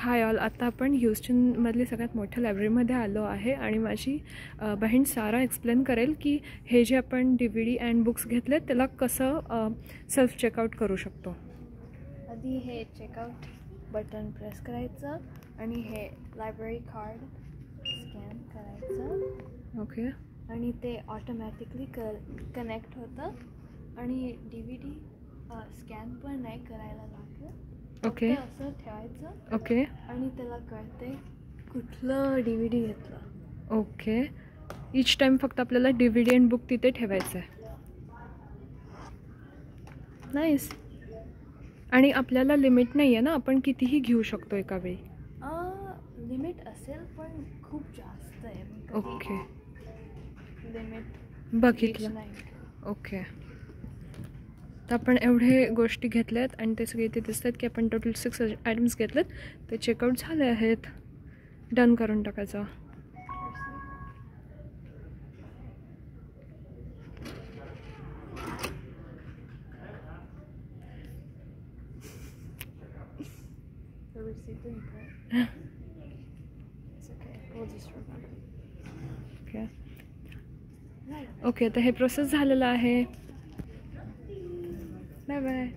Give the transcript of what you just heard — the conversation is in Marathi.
हाय ऑल, आता आपण ह्युस्टनमधली सगळ्यात मोठ्या लायब्ररीमध्ये आलो आहे आणि माझी बहीण सारा एक्सप्लेन करेल की हे जे आपण DVD अँड बुक्स घेतले त्याला कसं सेल्फ चेकआउट करू शकतो. आधी हे चेकआउट बटन प्रेस करायचं आणि हे लायब्ररी कार्ड स्कॅन करायचं. ओके. आणि ते ऑटोमॅटिकली कनेक्ट होतं आणि DVD स्कॅन पण नाही करायला लागतं. ओके. असं ठेवायचं. ओके. आणि त्याला कळते कुठलं DVD घेतलं. ओके. ईच टाईम फक्त आपल्याला DVD अँड बुक तिथे ठेवायचं आहे. नाईस. आणि आपल्याला लिमिट नाही आहे ना, आपण कितीही घेऊ शकतो एका वेळी. लिमिट असेल पण खूप जास्त आहे. ओके. लिमिट बघितलं. ओके. तर आपण एवढे गोष्टी घेतल्यात आणि ते सगळे इथे दिसतात की आपण टोटल 6 आयटम्स घेतलेत. ते चेकआउट झाले आहेत. डन करून टाकायचं. ओके. तर हे प्रोसेस झालेलं आहे. Bye bye.